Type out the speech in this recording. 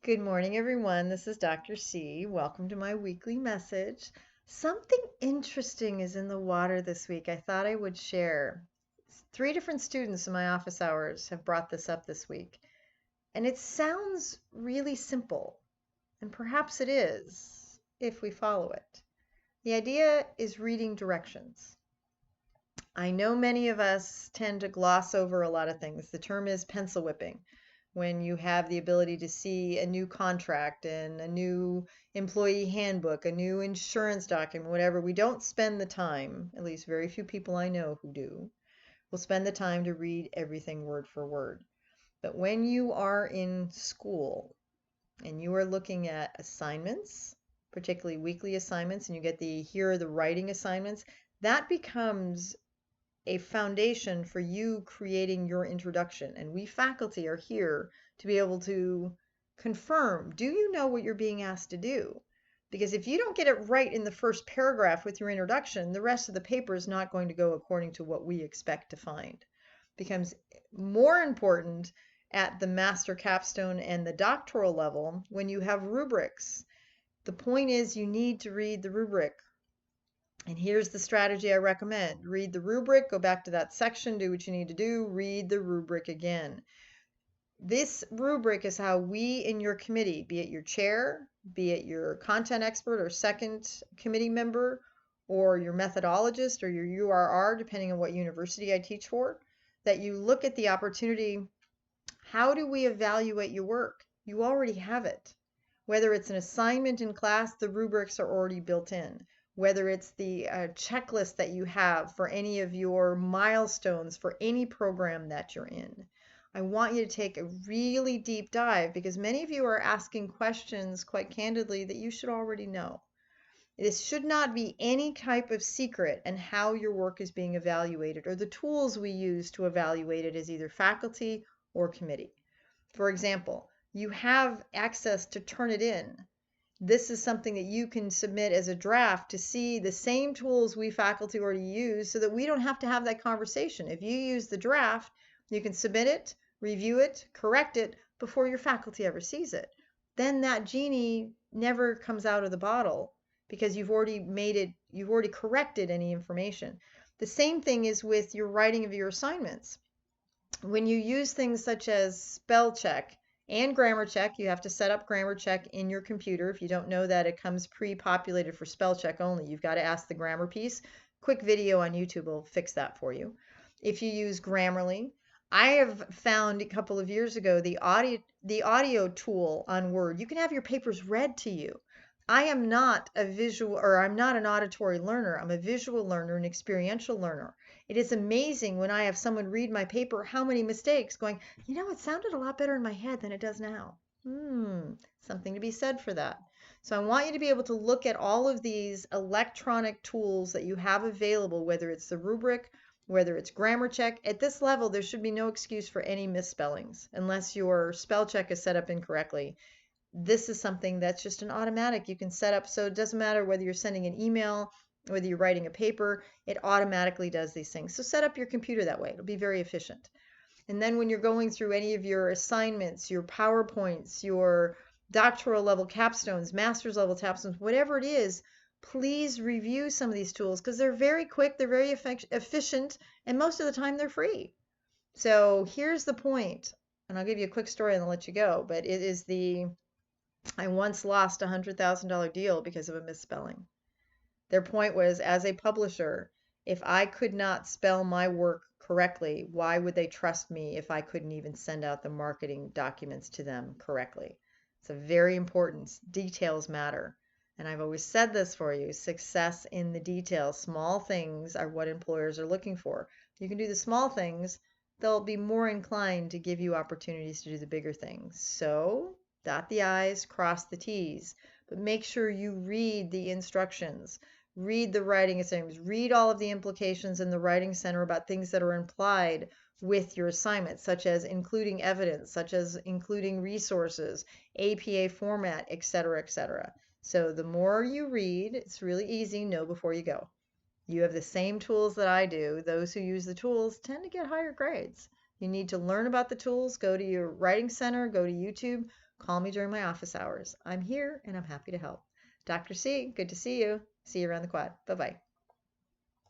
Good morning, everyone. This is Dr. C. Welcome to my weekly message. Something interesting is in the water this week. I thought I would share. Three different students in my office hours have brought this up this week. And it sounds really simple, and perhaps it is if we follow it. The idea is reading directions. I know many of us tend to gloss over a lot of things. The term is pencil whipping. When you have the ability to see a new contract and a new employee handbook, a new insurance document, whatever, we don't spend the time, at least very few people I know who do, will spend the time to read everything word for word. But when you are in school and you are looking at assignments, particularly weekly assignments, and you get here are the writing assignments, that becomes a foundation for you creating your introduction. And we faculty are here to be able to confirm, do you know what you're being asked to do? Because if you don't get it right in the first paragraph with your introduction, the rest of the paper is not going to go according to what we expect to find. It becomes more important at the master capstone and the doctoral level when you have rubrics. The point is you need to read the rubric. And here's the strategy I recommend. Read the rubric, go back to that section, do what you need to do, read the rubric again. This rubric is how we in your committee, be it your chair, be it your content expert or second committee member, or your methodologist or your URR, depending on what university I teach for, that you look at the opportunity. How do we evaluate your work? You already have it. Whether it's an assignment in class, the rubrics are already built in. Whether it's the checklist that you have for any of your milestones for any program that you're in. I want you to take a really deep dive because many of you are asking questions quite candidly that you should already know. This should not be any type of secret in how your work is being evaluated or the tools we use to evaluate it as either faculty or committee. For example, you have access to Turnitin. This is something that you can submit as a draft to see the same tools we faculty already use so that we don't have to have that conversation. If you use the draft, you can submit it, review it, correct it before your faculty ever sees it. Then that genie never comes out of the bottle because you've already corrected any information. The same thing is with your writing of your assignments. When you use things such as spell check and grammar check, you have to set up grammar check in your computer. If you don't know that, it comes pre-populated for spell check only. You've got to ask the grammar piece. Quick video on YouTube will fix that for you. If you use Grammarly, I have found a couple of years ago the audio tool on Word. You can have your papers read to you. I am not a visual, or I'm not an auditory learner. I'm a visual learner, an experiential learner. It is amazing when I have someone read my paper, how many mistakes going, it sounded a lot better in my head than it does now. Something to be said for that. So I want you to be able to look at all of these electronic tools that you have available, whether it's the rubric, whether it's grammar check. At this level, there should be no excuse for any misspellings unless your spell check is set up incorrectly. This is something that's just an automatic you can set up, so it doesn't matter whether you're sending an email, whether you're writing a paper, it automatically does these things. So set up your computer that way. It'll be very efficient. And then when you're going through any of your assignments, your PowerPoints, your doctoral level capstones, master's level capstones, whatever it is, please review some of these tools because they're very quick, they're very efficient, and most of the time they're free. So here's the point, and I'll give you a quick story and I'll let you go, but it is I once lost a $100,000 deal because of a misspelling. Their point was, as a publisher, if I could not spell my work correctly, why would they trust me if I couldn't even send out the marketing documents to them correctly? It's a very important. Details matter. And I've always said this for you, success in the details. Small things are what employers are looking for. You can do the small things, they'll be more inclined to give you opportunities to do the bigger things. So dot the I's, cross the T's, but make sure you read the instructions, read the writing assignments, read all of the implications in the writing center about things that are implied with your assignment, such as including evidence, such as including resources, APA format, etc., etc. So the more you read, it's really easy, know before you go. You have the same tools that I do. Those who use the tools tend to get higher grades. You need to learn about the tools, go to your writing center, go to YouTube, call me during my office hours. I'm here and I'm happy to help. Dr. C, good to see you. See you around the quad. Bye-bye.